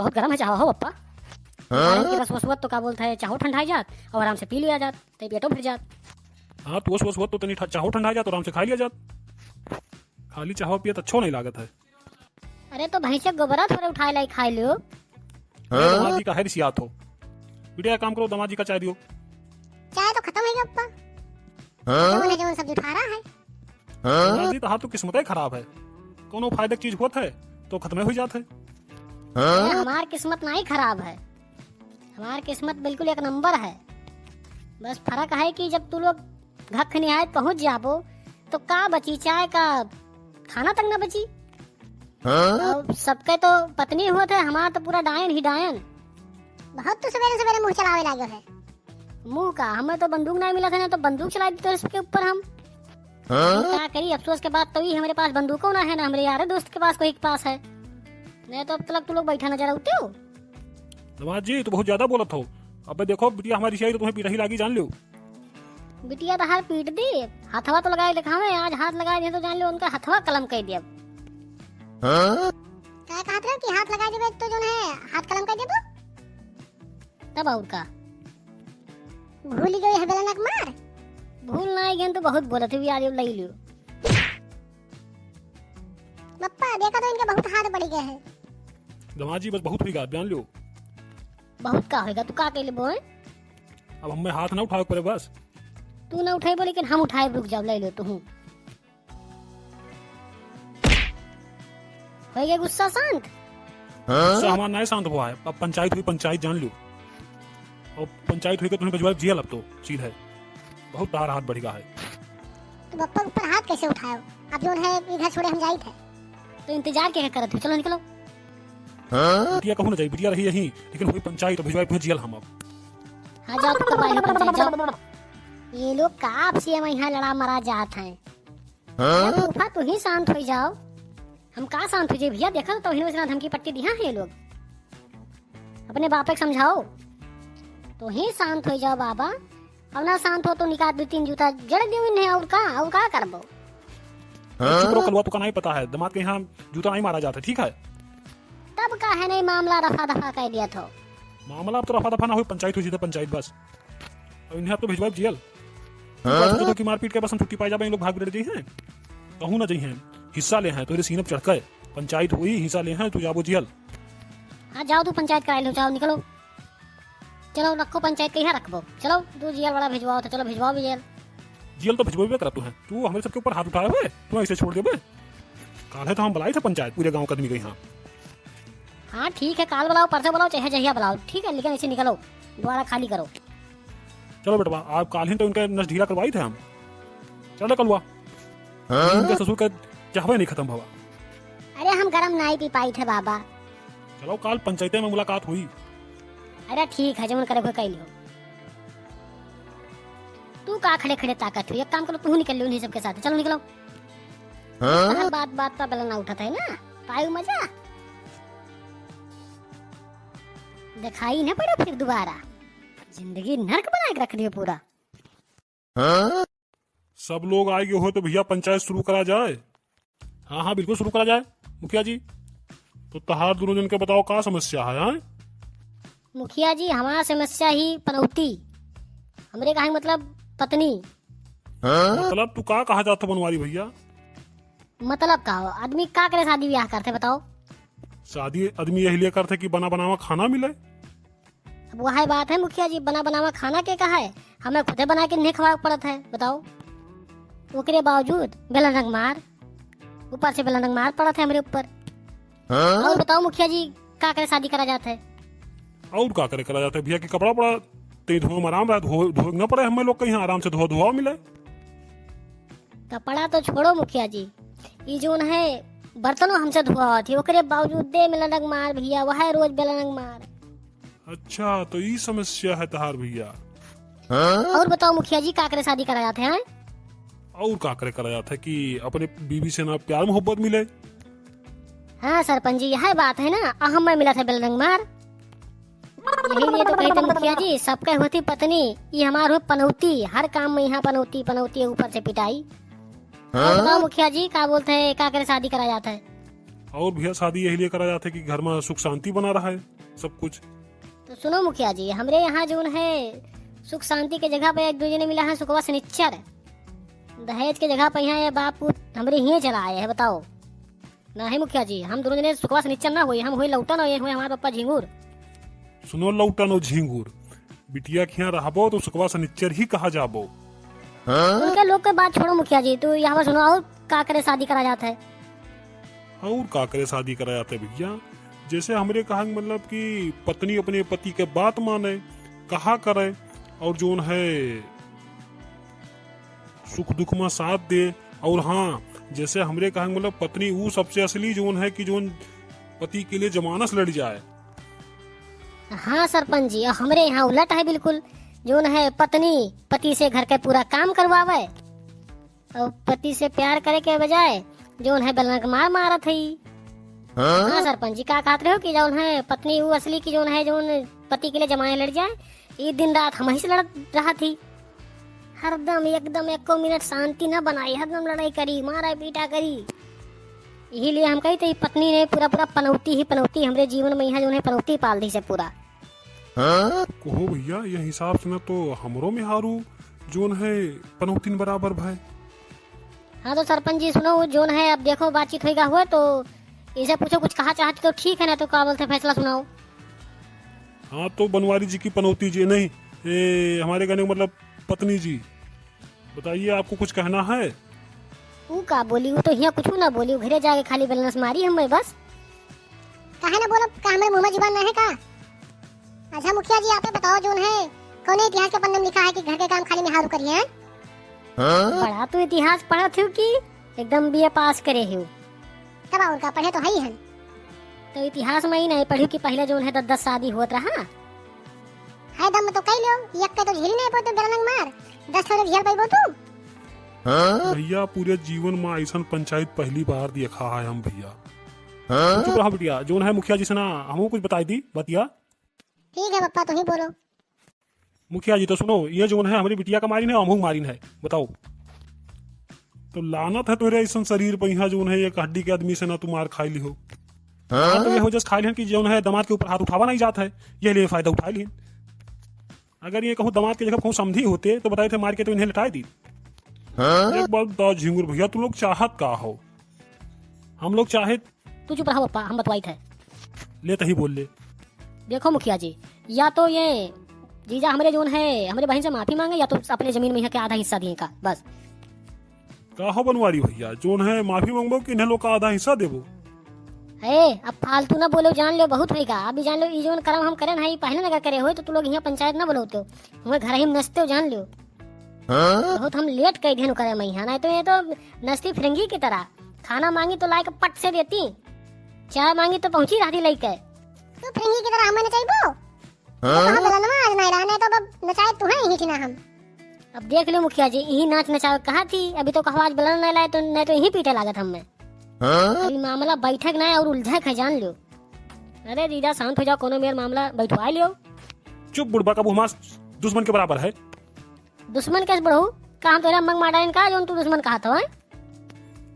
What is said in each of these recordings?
बहुत गर्म है चाहो हो पप्पा। रस वसवत तो का बोलता है चाहो ठंडा जात और आराम से पी लिया जात तो पेटो भर जात। हाँ तो वस तो तनी चाहो ठंडा जात और आराम से खा लिया जात। खाली चाहो पिया तो अच्छो नहीं लागत है। अरे तो भैंसे गोबरा थोड़े उठाए लाई खाई लियो। दमाद जी का है रिसियात हो। बिटिया काम करो, दमाद जी का चाय दियो। चाय तो खत्म है गया पप्पा। जो है सब्जी उठा रहा है। दमाद जी तो हाथ तो किस्मत ही खराब है। कोनो फायदे की चीज होत है तो खत्म हो जात है। हमार किस्मत नहीं खराब है, हमार किस्मत बिल्कुल एक नंबर है। बस फर्क है कि जब तू लोग घख निहायत पहुंच जाबो तो का बची, चाय का खाना तक न बची। और सबके तो पत्नी होत है, हमारा तो पूरा डायन ही डायन। बहुत तो सवेरे सवेरे मुंह चलावे लागे है। मुंह का हमें तो बंदूक नहीं मिला था ना तो बंदूक चला दी इसके ऊपर हम। क्या करी, अफसोस के बाद तो ही हमारे पास बंदूकों ना है ना हमारे यार दोस्त के पास कोई के पास है। नहीं तो अब तक तू लोग बैठा नजर आते हो। दमाद जी तो बहुत ज्यादा बोलत हो। अब देखो बिटिया हमारी चाहिए तो तुम्हें पिटाई लागी जान लो। बिटिया तो हाथ पीट दी, हथवा तो लगाए दिखावे, आज हाथ लगाए दिए तो जान लो उनका हथवा कलम कह दिया। क्या कहत रहे कि हाथ लगाए देबे तो जो है हाथ कलम कह देबो। तब और का भूल गई है बेलनक मार। भूल नहीं गए तो बहुत बोलत हुई आज ले लियो। पप्पा देखा तो इनके बहुत हाथ पड़ गए हैं। दमाद जी बस बहुत हुई जान लो। बहुत का होगा तू का कहले बोल। अब हमें हाथ ना उठाओ पड़े बस। तू ना उठाई लेकिन हम उठाए, रुक जाओ ले लो तू। हो गया गुस्सा शांत। गुस्सा हमारा नहीं शांत हुआ है। अब पंचायत हुई, पंचायत जान लो। और पंचायत हुई तो तुम्हें भिजवा जेल। अब तो सीधा बहुत तार हाथ बढ़ेगा है। तो पप्पा ऊपर हाथ कैसे उठाओ? अब जो है इधर छोड़े हम जाई थे तो इंतजार क्या करत हो, चलो निकलो। बिटिया कहूँ ना जाए, बिटिया रही यही लेकिन हुई पंचायत तो भिजवा जेल हम। अब हाँ जाओ तो करवाई लो पंचायत जाओ। ये लोग का आपसे यहाँ लड़ा मरा जात हैं। तूफा तू ही शांत हो जाओ। हम का शांत हो जाए भैया, देखा तो ही उसने धमकी पट्टी दिया है ये लोग। अपने बापे को समझाओ तो ही शांत हो जाओ बाबा। अब ना शांत हो तो निकाल 2-3 जूता जड़ दियो इन्हें। और का करबो। चुप रहो, कलवा तो का नहीं पता है। दामाद के यहाँ जूता नहीं मारा जाता, ठीक है। तब का है नहीं मामला रफा दफा कह दिया था। मामला अब तो रफा दफा ना हुई, पंचायत हुई सीधे पंचायत बस। और इन्हें अब तो भिजवा जेल। तो की मारपीट के बस हम छुट्टी पाई जाबे, इन लोग भाग रहे हैं। कहूँ ना जई हैं हिस्सा ले हैं तो ये सीनप चढ़ गए। पंचायत हुई, हिस्सा ले हैं तो जाबो जेल। हाँ जाओ तू पंचायत करा लो, जाओ निकलो। चलो रखो पंचायत के यहाँ रखबो। चलो तू जेल वाला भिजवाओ तो चलो भिजवाओ भी जेल। जेल तो भिजवा करत तू है। तू हमारे सबके ऊपर हाथ उठाए हुए तू ऐसे छोड़ देबे। काल है तो हम बुलाई थे पंचायत पूरे गांव का आदमी के यहाँ। हाँ ठीक है, काल बुलाओ परसों बुलाओ चाहे जहिया बुलाओ, ठीक है, लेकिन ऐसे निकलो द्वारा खाली करो। चलो बेटवा आप काल ही तो इनका नस ढीला करवाई थे हम। चलो कलवा इनके ससुर का चाहवे नहीं खत्म हुआ। अरे हम गरम नहीं पी पाई थे बाबा। चलो काल पंचायत में मुलाकात हुई। अरे ठीक है, जमन करे कह लियो। तू का खड़े खड़े ताकत हुई, एक काम करो तू निकल लियो उन्हीं सबके साथ। चलो निकलो। बात बात पर बेला ना उठाता है ना, पायु मजा दिखाई न पड़े फिर दोबारा। जिंदगी नर्क बना के रख दियो पूरा। सब लोग आए हो तो भैया पंचायत शुरू करा जाए। हाँ हाँ बिल्कुल शुरू करा जाए मुखिया जी। तो तहार दोनों जन के बताओ क्या समस्या है। हाँ मुखिया जी हमारा समस्या ही पनौती, हमरे कहा मतलब पत्नी। मतलब तू का कहा जाता बनवारी भैया? मतलब का हो, आदमी का करे शादी ब्याह करते बताओ। शादी आदमी यही लिए करते कि बना बनावा खाना मिले। अब वही बात है मुखिया जी, बना बनावा खाना के कहा है, हमें खुदे बना के नहीं खवा पड़ता है बताओ। ओकरे बावजूद बेलन रंग मार, ऊपर से बेलन रंग मार पड़ा था हमारे ऊपर। और बताओ मुखिया जी का करे शादी करा जाता है? और का करे करा जाता है भैया कि कपड़ा पड़ा ते धोए में आराम रहा, धो न पड़े हमें लोग कहीं आराम से धोआ मिले। कपड़ा तो छोड़ो मुखिया जी, ये जो है बर्तनों हमसे धोआ थी, ओकरे बावजूद दे बेलन रंग मार भैया, वह रोज बेलन रंग मार। अच्छा तो ये समस्या है तहार भैया। और बताओ मुखिया जी का करे शादी करा जाते हैं? और का करे करा जाता है कि अपने बीवी से ना प्यार मोहब्बत मिले। हाँ सरपंच जी यह बात है ना, अहम में मिला था बेलन रंग मार। यही लिए तो कहते मुखिया जी सबके होती पत्नी, ये हमार हो पनौती, हर काम में यहाँ पनौती पनौती ऊपर से पिटाई। बताओ मुखिया जी का बोलते हैं का करे शादी करा जाता है? और भैया शादी यही लिए करा जाता है कि घर में सुख शांति बना रहा है सब कुछ। तो सुनो मुखिया जी, हमरे यहाँ जो है सुख शांति के जगह पे एक दूसरे ने मिला है सुखवा शनिच्चर। दहेज के जगह पे यहाँ ये बाप हमरे ही चला आए है, बताओ ना है मुखिया जी। हम दोनों जने सुखवा शनिच्चर ना हुए, हम हुए लौटन और ये हुए हमारे पप्पा झिंगुर। सुनो लौटन और झिंगुर, बिटिया के यहाँ रहबो तो सुखवा शनिच्चर ही कहा जाबो। उनके लोग के बात छोड़ो मुखिया जी, तो यहाँ पर सुनो और का करे शादी करा जाता है। और का करे शादी करा जाता है भैया, जैसे हमरे कहा मतलब कि पत्नी अपने पति के बात माने, कहा करे और जोन है सुख दुख में साथ दे। और हाँ, जैसे हमरे कहा मतलब पत्नी वो सबसे असली जोन है कि जोन पति के लिए जमानत लड़ जाए। हाँ सरपंच जी, हमरे यहाँ उलट है बिल्कुल। जो है पत्नी पति से घर के पूरा काम करवावे और पति से प्यार करे के बजाय जो है बेलना मार मारत है। हाँ सरपंच जी, का कहते हो कि जो है पत्नी वो असली की जो है जो पति के लिए जमाने लड़ जाए। ये दिन रात हम ही से लड़ रहा थी, हरदम एकदम एको मिनट शांति न बनाई, हरदम लड़ाई करी, मारा पीटा करी। यही लिए हम कही थे पत्नी ने पूरा पूरा पनौती ही पनौती हमरे जीवन में यहाँ जो है पनौती पाल दी से पूरा। कहो भैया, यह हिसाब से ना तो हमरो में हारू जोन है पनौतीन बराबर भाई। हाँ तो सरपंच जी सुनो, जो है अब देखो बातचीत होगा हुआ तो इसे पूछो कुछ कहा चाहते तो ठीक है, ना तो क्या बोलते फैसला सुनाओ। हाँ तो बनवारी जी की पनौती जी नहीं, हमारे कहने का मतलब पत्नी जी, बताइए आपको कुछ कहना है। वो का बोली, वो तो यहाँ कुछ ना बोली, घरे जाके खाली बैलेंस मारी हमें बस। काहे ना बोलो, का हमारे मुंह में जुबान ना है का। अच्छा मुखिया जी, आप बताओ जो है कौन इतिहास के पन्ने में लिखा है कि घर के काम खाली निहारू करिए हैं? पढ़ा तो इतिहास पढ़ा थी कि एकदम बीए पास करे हो। तब और का पढ़े तो है ही है। तो इतिहास में ही नहीं पढ़ी कि पहले जो है 10 शादी होत रहा है। दम तो कई लो, एक के तो झेली नहीं पाते बेलनंग मार, 10 थोड़े झेल पाइबो तू। भैया पूरे जीवन में ऐसा पंचायत पहली बार देखा है हम भैया। चुप रहा बिटिया, जो है मुखिया जी से ना हमको कुछ बताई दी बतिया। ठीक है पप्पा, तुम ही बोलो। मुखिया जी तो सुनो, ये जो है हमारी बिटिया का मारिन है, अमूक मारिन है, बताओ। तो लानत है तेरे ऐसा शरीर पर यहाँ जो है एक हड्डी के आदमी से ना तू मार खाई ली हो। तो ये हो जस खाई लिहन कि जो है दामाद के ऊपर हाथ उठावा नहीं जाता है, ये लिए फायदा उठा लिहन। अगर ये कहूँ दामाद की जगह कहूँ समझी होते तो बताए थे मार के तो इन्हें लटाई दी। एक बात बताओ झिंगुर भैया, तुम लोग चाहत का हो? हम लोग चाहे तू चुप रहा पप्पा, हम बतवाई थे। ले तही बोल ले। देखो मुखिया जी, या तो ये जीजा हमारे जो है हमारे बहन से माफी मांगे, या तो अपने जमीन में यहाँ के आधा हिस्सा दिए का बस। का हो बनवारी भैया, जो है माफी मांगबो कि इन्हें लोग का आधा हिस्सा देबो। अब फालतू ना बोलो, जान लो बहुत होगा। अभी जान लो ये जो कर्म हम करे ना पहले ना करे हो तो लोग यहाँ पंचायत ना बोलो तो हमें घर ही में नचते हो, जान लो। बहुत हम लेट कर ध्यान करे मैं यहाँ, नहीं तो ये तो नचती फिरंगी की तरह। खाना मांगी तो लाके पट से देती, चाय मांगी तो पहुंची रहती लेके। तू फिरंगी की तरह हमें नचाइबो। तो बेलनवा आज नहीं रहने तो अब नचाए तू है ही थी ना हम। अब देख लो मुखिया जी, यही नाच नचाओ कहा थी, अभी तो कहो आज बेलन नहीं लाए तो नहीं तो यही पीटे लागत हमें। अभी मामला बैठक ना और उलझक है, जान लो। अरे जीजा शांत हो जाओ, कोनो मेरा मामला बैठवा लियो। चुप बुढ़बा का बुहमास दुश्मन के बराबर है। दुश्मन कैसे बढ़ो, का हम तेरा अम्मा मारा इनका जो तू दुश्मन कहा था।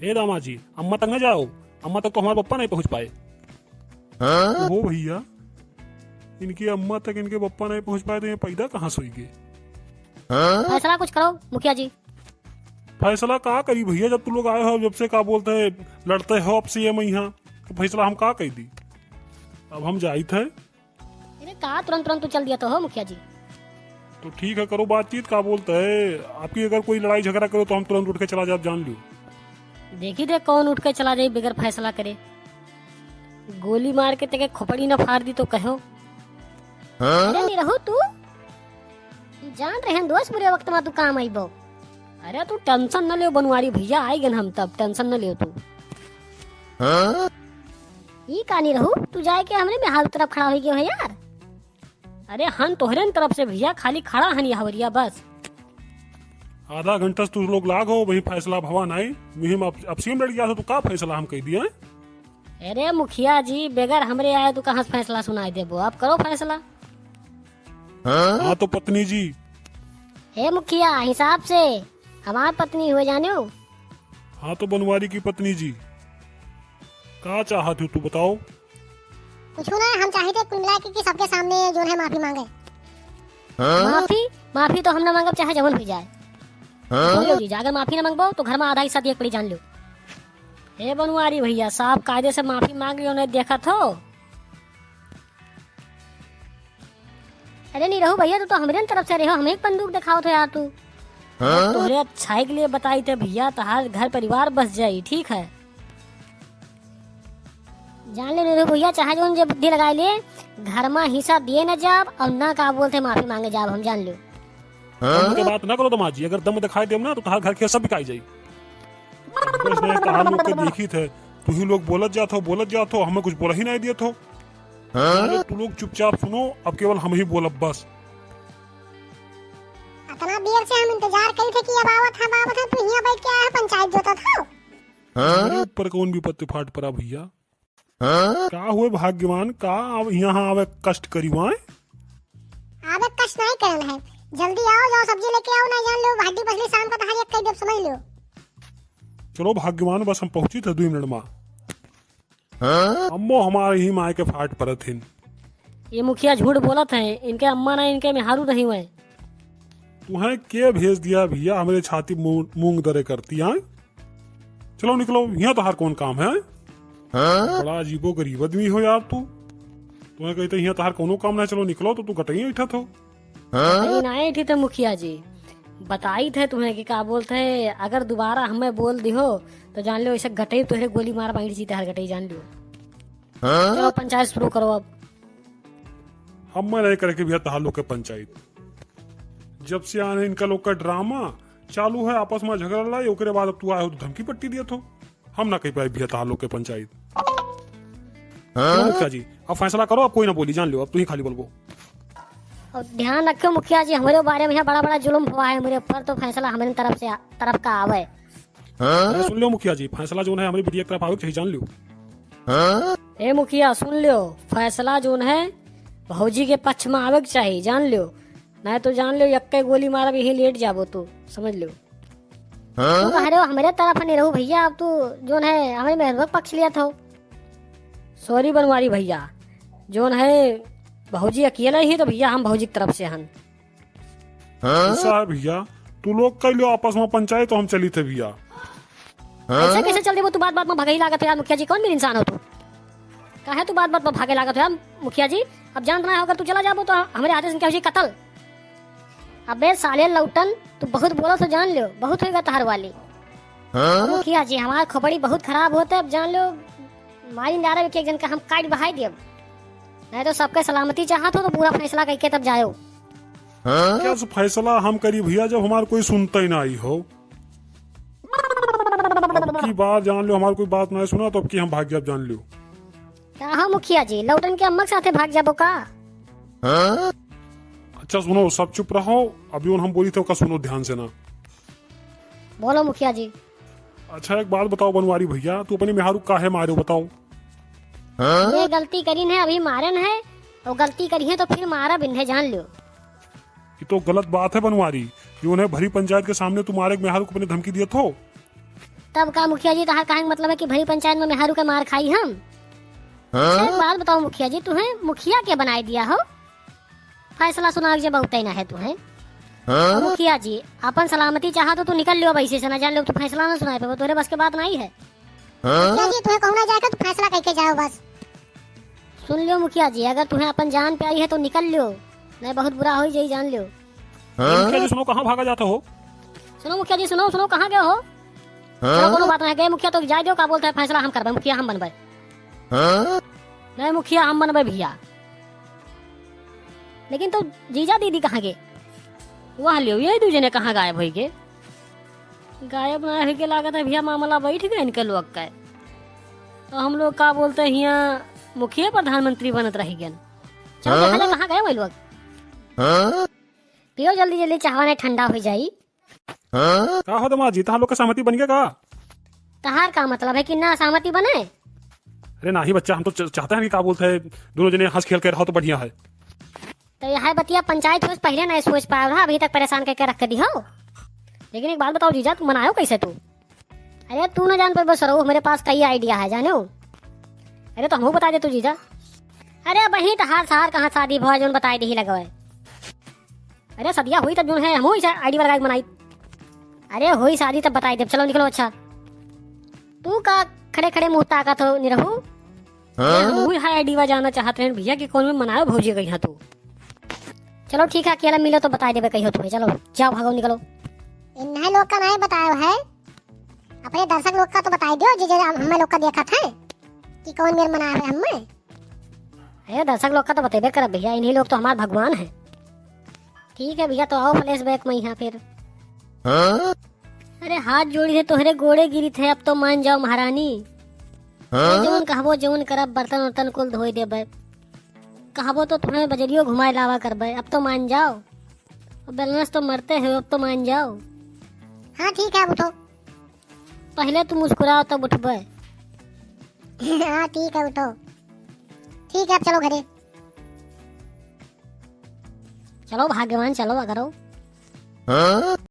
ए दामाद जी, अम्मा तक न जाओ, अम्मा तक तो हमारे पप्पा नहीं पहुंच पाए। हो भैया, इनकी अम्मा तक इनके पप्पा नहीं पहुंच पाए तो ये पैदा कहाँ सोएंगे। फैसला कुछ करो मुखिया जी। फैसला का करी भैया, जब तुम लोग आए हो, जब से का बोलते है लड़ते हो आपसे ये मैं यहाँ, तो फैसला हम का कही दी। अब हम जाई थे। अरे का तुरंत तुरंत तू चल दिया तो हो मुखिया जी। तो ठीक है, करो बातचीत, का बोलते है आपकी अगर कोई लड़ाई झगड़ा करो तो हम तुरंत उठ के चला जाए, जान लो। देखी दे कौन उठ के चला जाए बगैर फैसला करे। गोली मार के तेरे खोपड़ी न फाड़ दी तो कहो। अरे नहीं रहो तू, जान रहे दोस्त बुरे वक्त में तू काम आई बो। अरे तू टेंशन न ले बनवारी भैया, आएंगे हम तब, टेंशन न ले तू। ये कहानी रहू, तू जाए के हमने में हाल तरफ खड़ा हो गया है यार। अरे हन तोहरे तरफ से भैया, खाली खड़ा हन हवरिया बस। आधा घंटा से तू लोग लाग हो, वही फैसला भवन आई मुहिम अपसीम लड़ गया था, तो का फैसला हम कह दिया। अरे मुखिया जी, बेगर हमरे आए तो कहाँ फैसला सुनाई देबो, आप करो फैसला। हाँ तो पत्नी जी। हे मुखिया, हिसाब से हमार पत्नी हो जाने हो। हाँ तो बनवारी की पत्नी जी। क्या चाहती हो तू बताओ? कुछ ना, हम चाहते कुल मिला के कि सबके सामने जो है माफी मांगे। माफी तो हम ना मांगब चाहे जवन हो जाए। सुन लो जीजा, अगर माफी ना मांगबो तो घर में आधा हिस्सा दिए पड़ी, जान लो। हे बनवारी भैया साहब, कायदे से माफी मांग लियो, नहीं देखा थो। अरे नहीं रहो भैया, तू तो हमारे तरफ से रहो, हमें बंदूक दिखाओ तो यार तू। तोहरे अच्छाई के लिए बताई थे भैया, तहार घर परिवार बस जाई, ठीक है। जान ले रहो भैया, चाहे जो जे बुद्धि लगाए लिए, घर में हिस्सा दिए न जाब और ना का बोलते माफी मांगे जाब, हम जान लो। दम के बात ना करो दमाजी, अगर दम दिखाई देम ना तो तहार घर के सब बिकाई जाई। बस ने तहार लोग के देखी थे, तू ही लोग बोलत जात हो, हमें कुछ बोला ही नहीं दिया थो। तू लोग चुपचाप सुनो, अब केवल हम ही बोलब बस। इतना देर से हम इंतजार कर थे कि अब आवत है, तू यहाँ बैठ के आया पंचायत जोता था। मेरे ऊपर कौन भी पत्ते फाट पड़ा भैया? क्या हुए भाग्यवान, का अब यहाँ आवे कष्ट करी वहाँ? आवे कष्ट नहीं करना है, जल्दी आओ, जाओ सब्जी लेके आओ, ना जान लो भाडी बसली शाम का तहारी एक कई समझ लो। चलो भाग्यवान, बस हम पहुंची थे 2 मिनट में। अम्मो हमारे ही माए के फाट परत हिन। ये मुखिया झूठ बोलत है, इनके अम्मा ना इनके मेहारू नहीं हुए। तुम्हें के भेज दिया भैया, हमारे छाती मूंग दरे करती है। चलो निकलो, यहाँ तो हर कौन काम है। बड़ा अजीबो गरीब आदमी हो यार तू। तुम्हें कहते यहाँ तो हर कोनो काम नहीं, चलो निकलो, तो तू कटई उठा थो। नहीं थी तो मुखिया जी बताई थे तुम्हें कि का बोलते है, अगर दोबारा हमें बोल दी हो तो जान लो ऐसे गटई तुहरे गोली मार बाइट जीते हर गटई, जान लो। चलो पंचायत शुरू करो अब। हम नहीं करके भैया तहार लोग के पंचायत, जब से आने इनका लोग का ड्रामा चालू है, आपस में झगड़ा लाई, ओकरे बाद अब तू आए हो तो धमकी पट्टी दिया थो। हम ना कह पाए भैया तहार लोग के पंचायत। मुखिया जी अब फैसला करो, अब कोई ना बोली, जान लो, अब तू ही खाली बोलबो। और ध्यान रखो मुखिया जी, हमारे बारे में यहाँ बड़ा बड़ा जुल्म हुआ है मेरे ऊपर, तो फैसला हमारे तरफ का आवे। सुन लो मुखिया जी, फैसला जो है हमारी बिटिया की तरफ आवे चाहिए, जान लो। ए मुखिया सुन लो, फैसला जो है भौजी के पक्ष में आवे के चाहिए, जान लो। नहीं तो जान लो यक्के गोली मारा यही लेट जाबो, तो समझ लो। तू कह रहे हो हमारे तरफ नहीं रहू भैया, अब तू जो है हमारे मेहरबान पक्ष लिया था। सॉरी बनवारी भैया, जो है भौजी अकेला ही तो भैया हम भौजी की तरफ से हन। ऐसा है भैया, तू लोग कर लो आपस में पंचायत, तो हम चली थे भैया। ऐसा कैसे चल रही वो, तू बात में भागे लागत हो यार मुखिया जी, कौन भी इंसान हो तू? कहा तू बात में भागे लागत हो यार मुखिया जी। अब जान रहा है अगर तू चला जाबो तो हमारे आदेश में क्या हो कत्ल। अबे साले लौटन, तू बहुत बोला तो जान लो बहुत होगा तहार वाली। मुखिया जी हमारा खोपड़ी बहुत खराब होता है, अब जान लो मारी नारा एक जन का हम काट बहाई दिए, नहीं तो सबके सलामती चाहत हो तो पूरा फैसला करके तब जाओ। क्या फैसला हम करी भैया जब हमारे कोई सुनता ही ना आई हो? अब की बात जान लो, हमारी कोई बात ना सुना तो अब की हम भाग जाब, जान लो। क्या हो मुखिया जी, लौटन के अम्मा के साथे भाग जाबो का? अच्छा सुनो, सब चुप रहो, अभी हम बोली थे सुनो ध्यान से ना। बोलो मुखिया जी। अच्छा एक बात बताओ बनवारी भैया, तू अपनी मेहारू काहे मारे हो बताओ? ये गलती करी है अभी मारन है, और गलती करी है तो फिर मारा बिन है, जान लो। ये तो गलत बात है बनवारी, जो उन्हें भरी पंचायत के सामने तुम्हारे मेहारू को अपने धमकी दिया थो। तब का मुखिया जी तहार कहे मतलब है कि भरी पंचायत में मेहारू का मार खाई हम? अच्छा एक बात बताओ मुखिया जी, तुम्हें मुखिया क्या बनाई दिया हो? फैसला सुना के बहुत ही ना है तुम्हें। मुखिया जी अपन सलामती चाहा तो तू निकल लियो वैसे से, ना जान लो तू फैसला ना सुनाए पे, तोरे बस के बात नहीं है। मुखिया जी तुम्हें कहना जाएगा तो फैसला करके जाओ बस। सुन लियो मुखिया जी, अगर तुम्हें अपन जान प्यारी है तो निकल लियो, नहीं बहुत बुरा हो जाए, जान लियो। मुखिया जी सुनो, कहाँ भागा जाता हो? सुनो मुखिया जी, सुनो सुनो, कहाँ गए हो? चलो कोनो बात नहीं गए मुखिया तो जाए दो, का बोलते है फैसला हम करबे, मुखिया हम बनबे। नहीं मुखिया हम बनबे भैया। लेकिन तो जीजा दीदी कहाँ गए? वहाँ लियो, ये दूजे ने कहाँ गायब हो गए? गायब ना हो के लागत है भैया, मामला बैठ गए इनके लोग का। तो हम लोग का बोलते हैं यहाँ मुखिया प्रधानमंत्री बनत रही गए। चलो देखा जाए कहाँ गए वही लोग। पियो जल्दी जल्दी, चाहवा ने ठंडा हो जाई। का हो दमाजी, तहार लोग का सहमति बन गया का? तहार का मतलब है कि ना सहमति बने? अरे ना ही बच्चा, हम तो चाहते हैं कि का बोलते है दोनों जने हंस खेल के रहो तो बढ़िया है। तो यह बतिया पंचायत हो पहले नहीं सोच पाया रहा, अभी तक परेशान करके रख दी हो। लेकिन एक बात बताओ जीजा, तू मनायो कैसे तू? अरे तू ना जान पर बस रहो, मेरे पास कई आइडिया है जानो। अरे तो हमहू बता दे तू जीजा। अरे वही तहार सहार कहाँ शादी भा जोन बताए दही लगवे। अरे सदिया हुई तब जोन है हमहू आईडी लगा के बनाई। अरे हुई शादी तब बताई दे। चलो निकलो। अच्छा तू का खड़े खड़े मुंह ताकत हो निरहू। हमहू है आईडी वा जाना चाहते हैं भैया कि कौन में मनाओ भौजी गई तू। चलो ठीक है अकेला मिलो तो बताई देवे कही हो तुम्हें। चलो जाओ भागो निकलो। इन लोग का नहीं बताया है, अपने दर्शक लोग का तो बताई दो जो हमें लोग का देखा था कि कौन मेरे मना है हमें। अरे दर्शक लोग का तो बतेबे कर भैया, इन्हीं लोग तो हमारे भगवान हैं। ठीक है भैया तो आओ फ्लैश बैक में यहाँ फिर। अरे हाथ जोड़ी थे तोहरे गोड़े गिरी थे, अब तो मान जाओ महारानी। जौन कहबो जौन करब बर्तन वर्तन कुल धोई देबे। कहबो तो तुम्हें बजरियो घुमाए लावा करबे, अब तो मान जाओ। बैलेंस तो मरते हो, अब तो मान जाओ। हाँ ठीक है अब उठो। पहले तुम मुस्कुराओ तब उठबे। हाँ ठीक है उठो। ठीक है अब चलो घरे। चलो भाग्यवान चलो अगर हो।